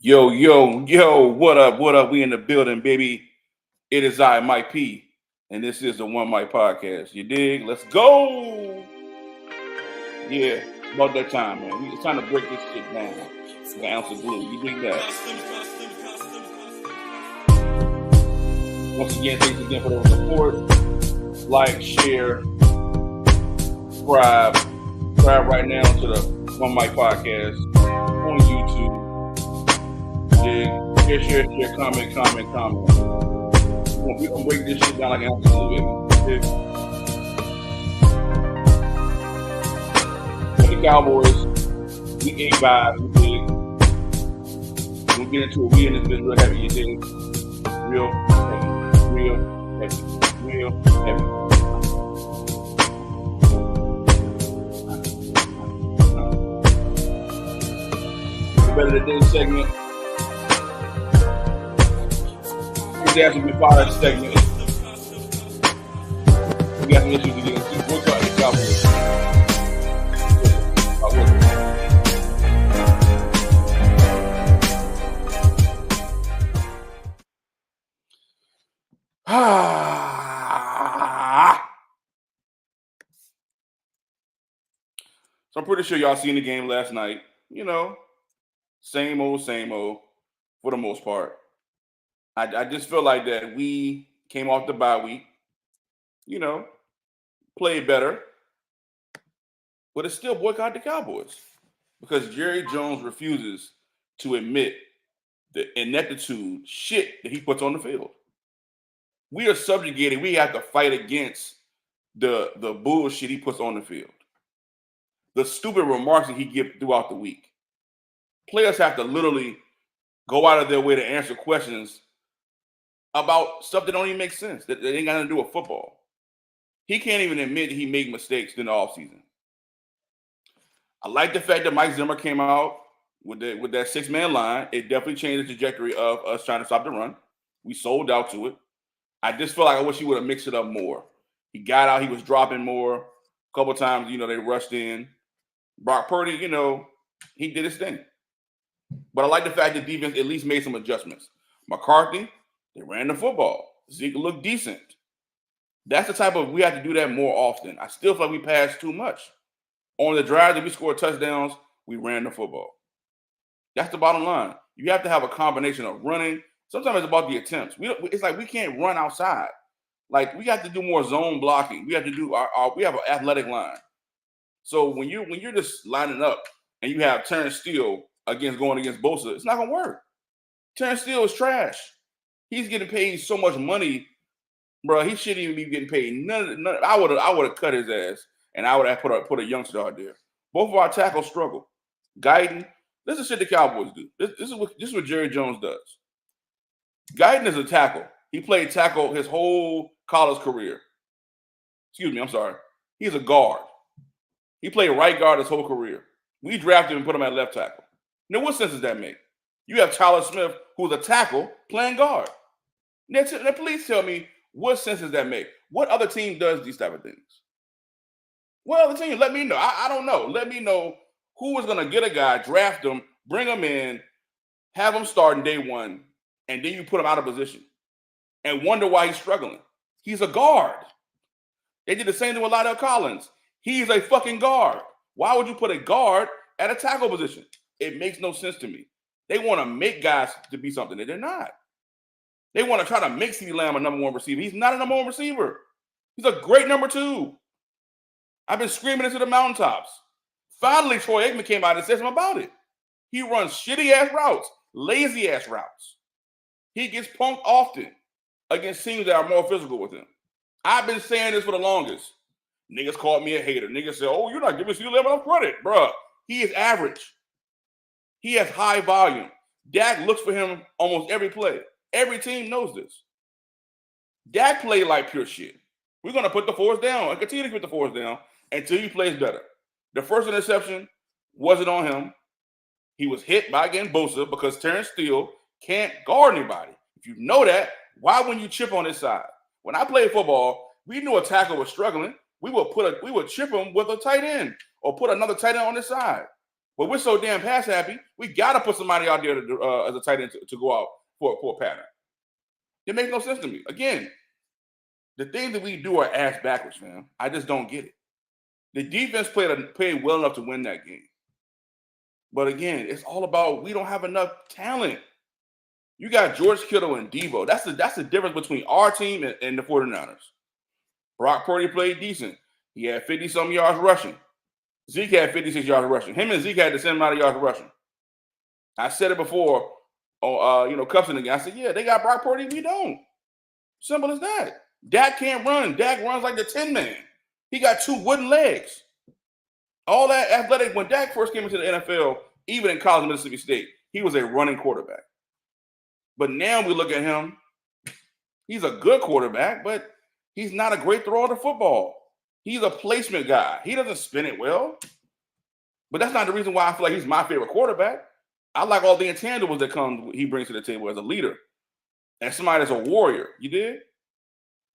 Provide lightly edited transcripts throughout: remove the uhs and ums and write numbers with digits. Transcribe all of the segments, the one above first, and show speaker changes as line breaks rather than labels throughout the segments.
Yo, what up? What up? We in the building, baby. It is I, Mike P, and this is the One Mike Podcast. You dig? Let's go. Yeah, about that time, man. It's time to break this shit down. Like an ounce of glue. You dig that? Once again, thanks again for the support. Like, share, subscribe. Subscribe right now to the One Mike Podcast on YouTube. Share, comment. We're gonna break this shit down like an ounce of glue, baby. The Cowboys, we 8-5, we dig. We'll get into it. We in this bitch real heavy, you dig? Real heavy. The Better Today segment. That's what we follow that segment. We got some issues to get into. We'll talk to the Cowboys. So I'm pretty sure y'all seen the game last night. You know, same old for the most part. I just feel like that we came off the bye week, you know, played better, but it's still boycott the Cowboys because Jerry Jones refuses to admit the ineptitude shit that he puts on the field. We are subjugated. We have to fight against the bullshit he puts on the field. The stupid remarks that he gives throughout the week. Players have to literally go out of their way to answer questions about stuff that don't even make sense, that ain't got nothing to do with football. He can't even admit that he made mistakes in the offseason. I like the fact that Mike Zimmer came out with that six-man line. It definitely changed the trajectory of us trying to stop the run. We sold out to it. I just feel like I wish he would have mixed it up more. He got out. He was dropping more. A couple times, they rushed in. Brock Purdy, he did his thing. But I like the fact that defense at least made some adjustments. McCarthy, they ran the football. Zeke looked decent. That's the type of, we have to do that more often. I still feel like we passed too much. On the drive that we scored touchdowns, we ran the football. That's the bottom line. You have to have a combination of running. Sometimes it's about the attempts. It's like we can't run outside. Like we have to do more zone blocking. We have to do we have an athletic line. So when you're just lining up and you have Terrence Steele going against Bosa, it's not gonna work. Terrence Steele is trash. He's getting paid so much money, bro. He shouldn't even be getting paid. None. I would have cut his ass, and I would have put a youngster out there. Both of our tackles struggle. Guyton, this is shit the Cowboys do. This is what Jerry Jones does. Guyton is a tackle. He played tackle his whole college career. Excuse me, I'm sorry. He's a guard. He played right guard his whole career. We drafted him and put him at left tackle. Now, what sense does that make? You have Tyler Smith, who's a tackle, playing guard. Now, please tell me, what sense does that make? What other team does these type of things? What other team? Let me know. I don't know. Let me know who is going to get a guy, draft him, bring him in, have him start in day one, and then you put him out of position and wonder why he's struggling. He's a guard. They did the same thing with Lydell Collins. He's a fucking guard. Why would you put a guard at a tackle position? It makes no sense to me. They want to make guys to be something that they're not. They want to try to make CeeDee Lamb a number one receiver. He's not a number one receiver. He's a great number two. I've been screaming into the mountaintops. Finally, Troy Aikman came out and said something about it. He runs shitty-ass routes, lazy-ass routes. He gets punked often against teams that are more physical with him. I've been saying this for the longest. Niggas called me a hater. Niggas said, you're not giving CeeDee Lamb enough credit. Bruh, he is average. He has high volume. Dak looks for him almost every play. Every team knows this. Dak played like pure shit. We're going to put the force down and continue to put the force down until he plays better. The first interception wasn't on him. He was hit by, again, Bosa because Terrence Steele can't guard anybody. If you know that, why wouldn't you chip on his side? When I played football, we knew a tackle was struggling. We would chip him with a tight end or put another tight end on his side. But we're so damn pass happy, we got to put somebody out there as a tight end to go out for a pattern. It makes no sense to me. Again, the things that we do are ass backwards, man. I just don't get it. The defense played well enough to win that game. But again, it's all about we don't have enough talent. You got George Kittle and Debo. That's the difference between our team and the 49ers. Brock Purdy played decent. He had 50-some yards rushing. Zeke had 56 yards rushing. Him and Zeke had the same amount of yards rushing. I said it before, Cupson again. I said, yeah, they got Brock Purdy. We don't. Simple as that. Dak can't run. Dak runs like the 10-man. He got 2 wooden legs. All that athletic. When Dak first came into the NFL, even in college, Mississippi State, he was a running quarterback. But now we look at him. He's a good quarterback, but he's not a great thrower of the football. He's a placement guy. He doesn't spin it well. But that's not the reason why I feel like he's my favorite quarterback. I like all the intangibles that he brings to the table as a leader and somebody that's a warrior. You did?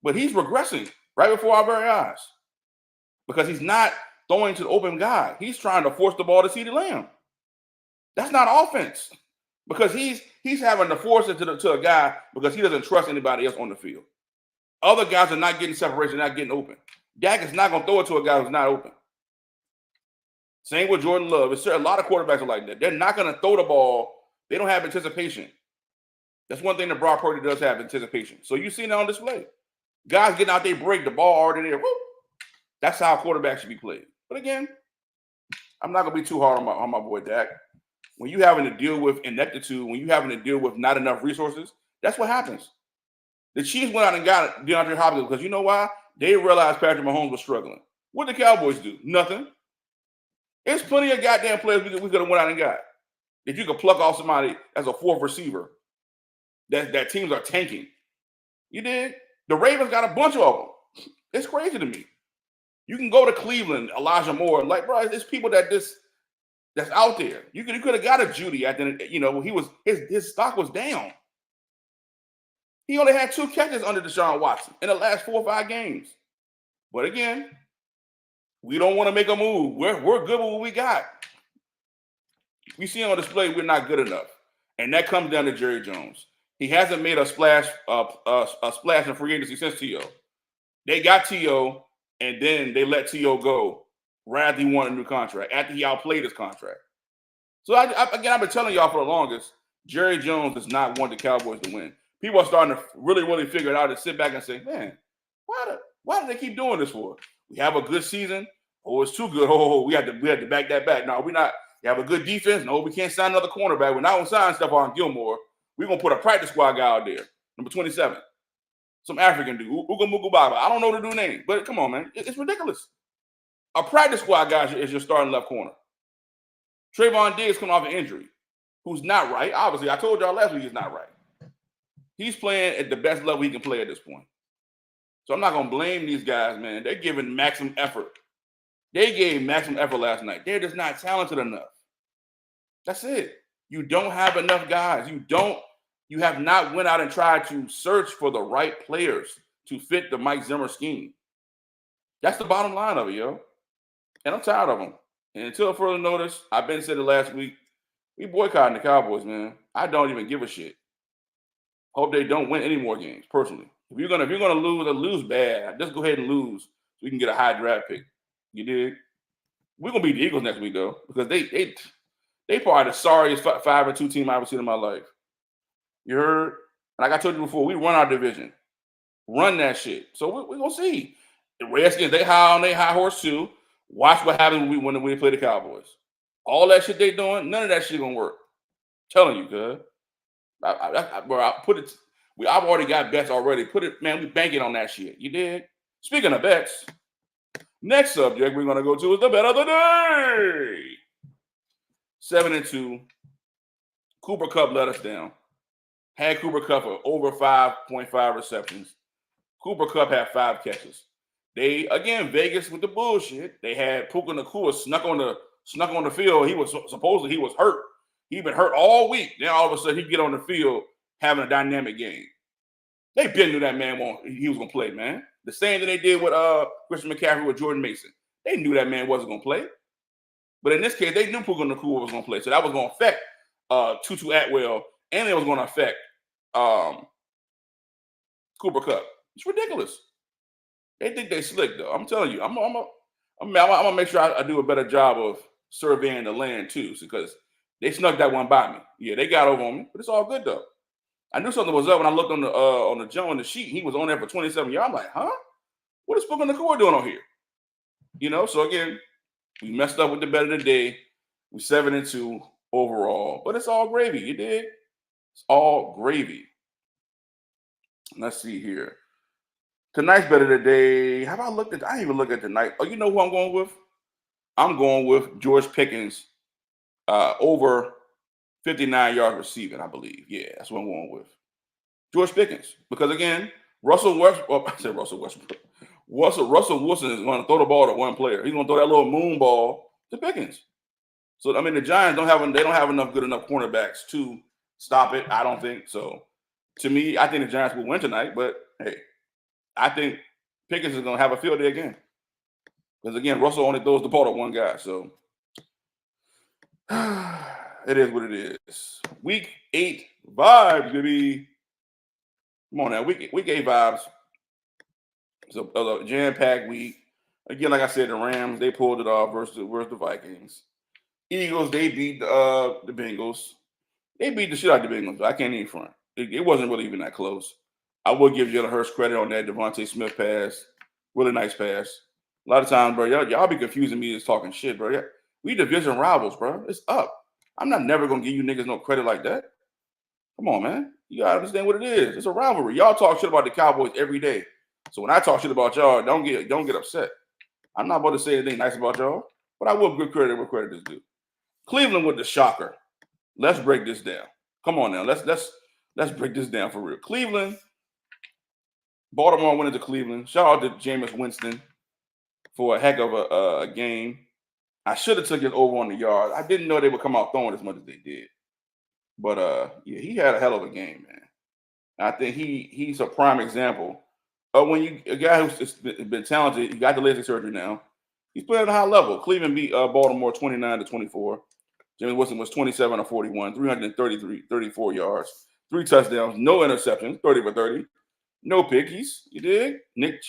But he's regressing right before our very eyes because he's not throwing to the open guy. He's trying to force the ball to CeeDee Lamb. That's not offense because he's having to force it to a guy because he doesn't trust anybody else on the field. Other guys are not getting separation, not getting open. Dak is not going to throw it to a guy who's not open. Same with Jordan Love. A lot of quarterbacks are like that. They're not going to throw the ball. They don't have anticipation. That's one thing that Brock Purdy does have, anticipation. So you see that on display. Guys getting out there, break the ball already there. Woo! That's how quarterbacks should be played. But again, I'm not going to be too hard on my boy Dak. When you having to deal with ineptitude, when you having to deal with not enough resources, that's what happens. The Chiefs went out and got DeAndre Hopkins because you know why? They realized Patrick Mahomes was struggling. What did the Cowboys do? Nothing. There's plenty of goddamn players we could have went out and got. If you could pluck off somebody as a fourth receiver, that teams are tanking. You did. The Ravens got a bunch of them. It's crazy to me. You can go to Cleveland, Elijah Moore, like, bro, it's people that's out there. You could have got a Judy at the, his stock was down. He only had 2 catches under Deshaun Watson in the last 4 or 5 games. But again, we don't want to make a move. We're good with what we got. We see on display we're not good enough, and that comes down to Jerry Jones. He hasn't made a splash in free agency since T.O. They got T.O., and then they let T.O. go right after he won a new contract, after he outplayed his contract. So I've been telling y'all for the longest, Jerry Jones does not want the Cowboys to win. People are starting to really, really figure it out and sit back and say, man, why do they keep doing this for? We have a good season. Oh, it's too good. Oh, we had to back that back. No, we're not. We have a good defense. No, we can't sign another cornerback. We're not going to sign Stephon Gilmore. We're going to put a practice squad guy out there, number 27. Some African dude, Uga Muga Baba. I don't know the dude's name, but come on, man. It's ridiculous. A practice squad guy is your starting left corner. Trayvon Diggs coming off an injury, who's not right. Obviously, I told y'all last week he's not right. He's playing at the best level he can play at this point. So I'm not going to blame these guys, man. They're giving maximum effort. They gave maximum effort last night. They're just not talented enough. That's it. You don't have enough guys. You have not went out and tried to search for the right players to fit the Mike Zimmer scheme. That's the bottom line of it, yo. And I'm tired of them. And until further notice, I've been saying it last week, we boycotting the Cowboys, man. I don't even give a shit. Hope they don't win any more games, personally. If you're gonna lose bad, just go ahead and lose so we can get a high draft pick. You did. We're gonna beat the Eagles next week though, because they probably the sorriest 5-2 team I've ever seen in my life. You heard? Like I told you before, we run our division, run that shit. So we're gonna see. The Redskins, they high on their high horse too. Watch what happens when we play the Cowboys. All that shit they doing, none of that shit gonna work. I'm telling you, cuz. I've already got bets already. We banking on that shit. You did? Speaking of bets, next subject we're going to go to is the bet of the day. 7-2. Cooper Kupp let us down. Had Cooper Kupp for over 5.5 receptions. Cooper Kupp had 5 catches. Vegas with the bullshit. They had Puka Nacua snuck on the field. He was hurt. He'd been hurt all week. Then all of a sudden, he'd get on the field having a dynamic game. They been knew that man he was going to play, man. The same that they did with Christian McCaffrey with Jordan Mason. They knew that man wasn't going to play. But in this case, they knew Puka Nacua was going to play, so that was going to affect Tutu Atwell, and it was going to affect Cooper Kupp. It's ridiculous. They think they slick though. I'm telling you, I'm gonna make sure I do a better job of surveying the land too, because they snuck that one by me. Yeah, they got over on me, but it's all good though. I knew something was up when I looked on the Joe on the sheet. He was on there for 27 yards. I'm like, huh? What is Puka Nacua doing on here? You know. So again, we messed up with the bet of the day. We 7-2 overall, but it's all gravy. You dig? It's all gravy. Let's see here. Tonight's bet of the day. How about I didn't even look at tonight. Oh, you know who I'm going with? I'm going with George Pickens over 59 yards receiving, I believe. Yeah, that's what I'm going with. George Pickens. Because again, Russell Wilson is going to throw the ball to one player. He's going to throw that little moon ball to Pickens. So I mean, the Giants don't have enough good enough cornerbacks to stop it. I don't think so. To me, I think the Giants will win tonight. But hey, I think Pickens is going to have a field day again. Because again, Russell only throws the ball to one guy. So it is what it is. Week 8 vibes, baby. Come on now, week 8 vibes. So a jam-packed week. Again, like I said, the Rams, they pulled it off versus the Vikings. Eagles, they beat the Bengals. They beat the shit out of the Bengals. I can't even front. It wasn't really even that close. I will give Jalen Hurts credit on that Devontae Smith pass. Really nice pass. A lot of times, bro, y'all be confusing me as talking shit, bro. We division rivals, bro. It's up. I'm not never going to give you niggas no credit like that. Come on, man. You got to understand what it is. It's a rivalry. Y'all talk shit about the Cowboys every day. So when I talk shit about y'all, don't get upset. I'm not about to say anything nice about y'all, but I will give credit where credit is due. Cleveland with the shocker. Let's break this down. Come on now. Let's break this down for real. Cleveland, Baltimore went into Cleveland. Shout out to Jameis Winston for a heck of a game. I should have took it over on the yard. I didn't know they would come out throwing as much as they did. But yeah, he had a hell of a game, man. I think he's a prime example of when a guy who's been talented, he got the LASIK surgery now. He's playing at a high level. Cleveland beat Baltimore 29-24. James Wilson was 27 of 41, 34 yards, 3 touchdowns, no interceptions, 30 for 30, no pickies. You dig? Nick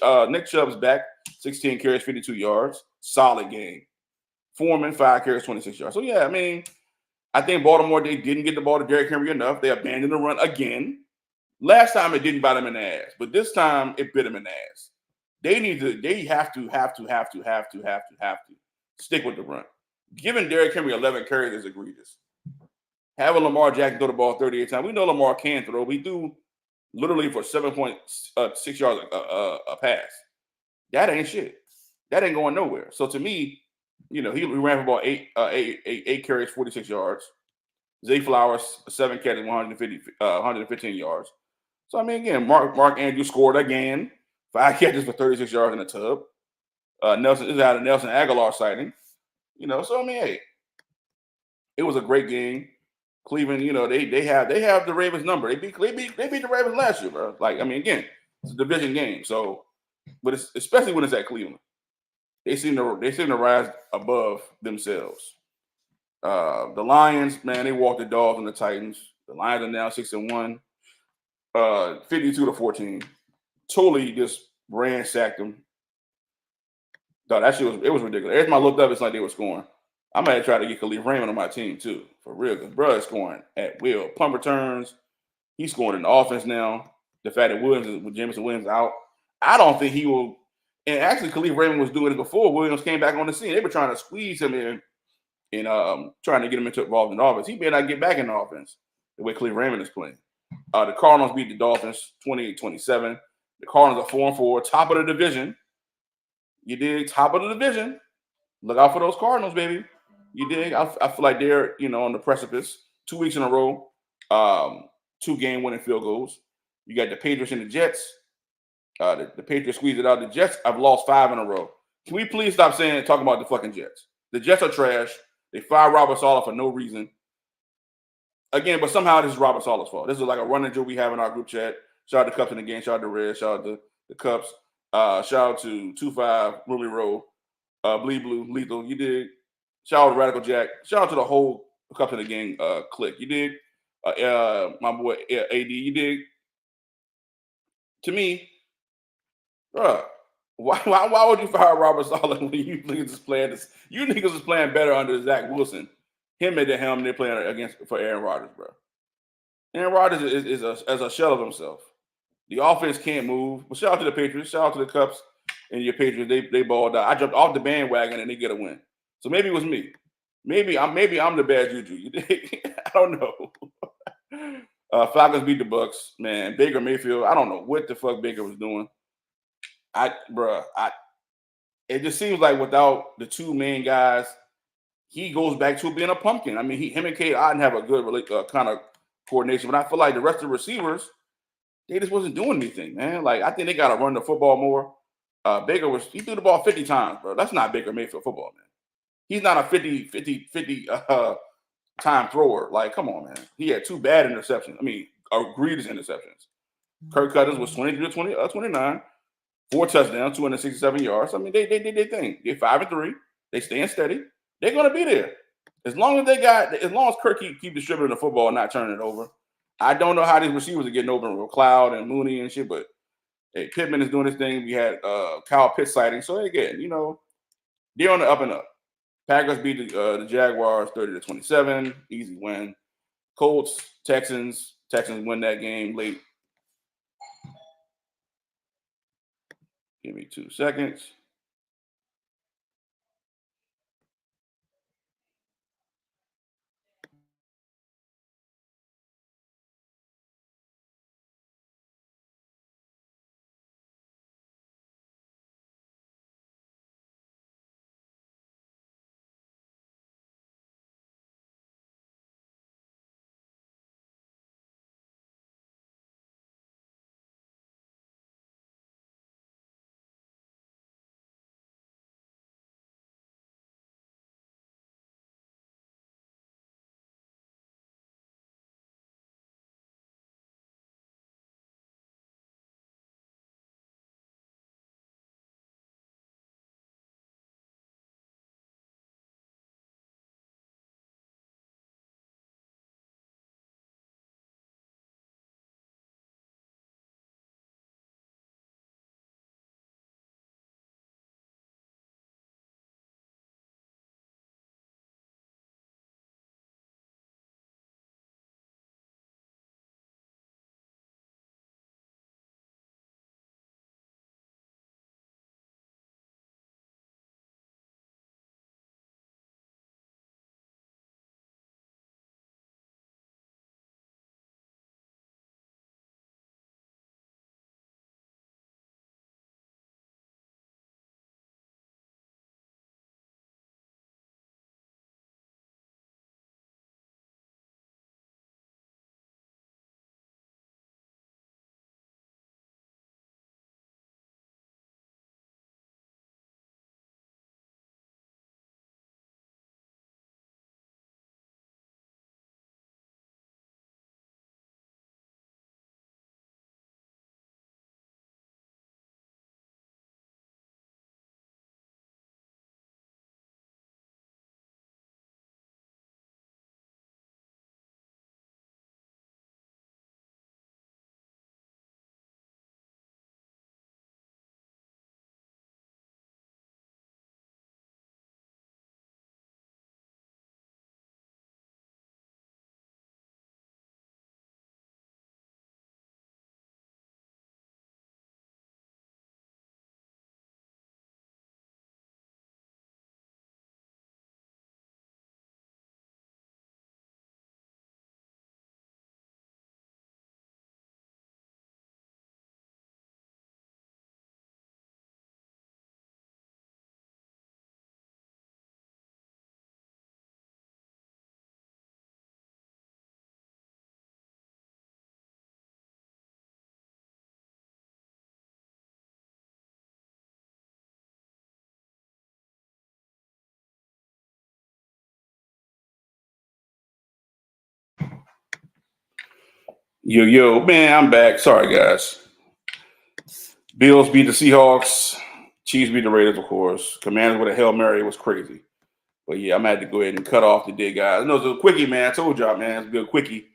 Chubb's back, 16 carries, 52 yards, solid game. Foreman, 5 carries, 26 yards. So yeah, I mean, I think Baltimore, they didn't get the ball to Derrick Henry enough. They abandoned the run again. Last time it didn't bite them in the ass, but this time it bit them in the ass. They have to stick with the run. Giving Derrick Henry 11 carries is egregious. Having Lamar Jackson throw the ball 38 times. We know Lamar can throw. We do literally for 7.6 yards a pass. That ain't shit. That ain't going nowhere. So to me, he ran for about eight carries, 46 yards. Zay Flowers, 7 catches, 115 yards. So I mean, again, Mark Andrews scored again, 5 catches for 36 yards in the tub. Nelson is out of Nelson Aguilar sighting. So I mean, hey, it was a great game. Cleveland, they have the Ravens number. They beat the Ravens last year, bro. Like, I mean, again, it's a division game. So, but it's especially when it's at Cleveland, they seem to rise above themselves. The Lions, man, they walked the dogs on the Titans. The Lions are now 6-1, 52-14. Totally just ransacked them. No, that shit was ridiculous. Every time I looked up, it's like they were scoring. I might have tried to get Khalif Raymond on my team too, for real. Because bro is scoring at will. Punt returns. He's scoring in the offense now. The fact that Jameson Williams out, I don't think he will. And actually, Khalif Raymond was doing it before Williams came back on the scene. They were trying to squeeze him in and trying to get him involved in the offense. He may not get back in the offense the way Khalif Raymond is playing. The Cardinals beat the Dolphins 28-27. The Cardinals are 4-4, top of the division. You dig? Top of the division. Look out for those Cardinals, baby. You dig? I feel like they're, on the precipice. 2 weeks in a row, 2-game winning field goals. You got the Patriots and the Jets. The Patriots squeezed it out. The Jets, I've lost 5 in a row. Can we please stop talking about the fucking Jets? The Jets are trash. They fired Robert Saleh for no reason. Again, but somehow this is Robert Saleh's fault. This is like a running joke we have in our group chat. Shout out to Cups in the game. Shout out to Red. Shout out to the Cups. Shout out to 2-5, Willie Rowe, Bleed Blue, Lethal. You did. Shout out to Radical Jack. Shout out to the whole Cup of the Gang clique. You dig? My boy AD. You dig? To me, bruh, why would you fire Robert Saleh when you niggas is playing this? You niggas is playing better under Zach Wilson. Him at the helm, they're playing against for Aaron Rodgers, bro. Aaron Rodgers is a shell of himself. The offense can't move. But shout out to the Patriots. Shout out to the Cups and your Patriots. They balled out. I jumped off the bandwagon and they get a win. So maybe it was me. Maybe I'm the bad juju. I don't know. Falcons beat the Bucks. Man, Baker Mayfield. I don't know what the fuck Baker was doing. It just seems like without the two main guys, he goes back to being a pumpkin. I mean, him and Cade Otton have a good kind of coordination, but I feel like the rest of the receivers, they just wasn't doing anything, man. Like, I think they got to run the football more. Baker he threw the ball 50 times, bro. That's not Baker Mayfield football, man. He's not a 50 time thrower. Like, come on, man. He had 2 bad interceptions. I mean, egregious interceptions. Kirk Cousins was 23-29, 4 touchdowns, 267 yards. I mean, they did their thing. They're 5-3. They staying steady. They're gonna be there. As long as Kirk keep distributing the football and not turning it over. I don't know how these receivers are getting open with Cloud and Mooney and shit, but hey, Pittman is doing his thing. We had Kyle Pitts sighting. So again, they're on the up and up. Packers beat the Jaguars 30-27. Easy win. Colts, Texans win that game late. Give me 2 seconds. Yo, man, I'm back. Sorry, guys. Bills beat the Seahawks. Chiefs beat the Raiders, of course. Commanders with a Hail Mary was crazy. But yeah, I'm gonna have to go ahead and cut off today, guys. No, it's a quickie, man. I told y'all, man, it's a good quickie.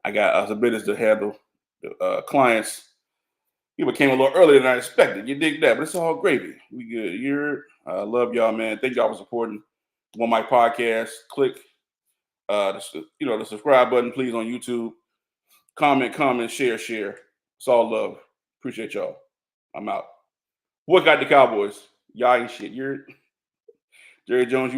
I got some business to handle. Clients. People came a little earlier than I expected. You dig that? But it's all gravy. We good. I love y'all, man. Thank y'all for supporting One Mic Podcast. Click the subscribe button, please, on YouTube. Comment, share. It's all love. Appreciate y'all. I'm out. Boycott the Cowboys. Y'all ain't shit. You're Jerry Jones. You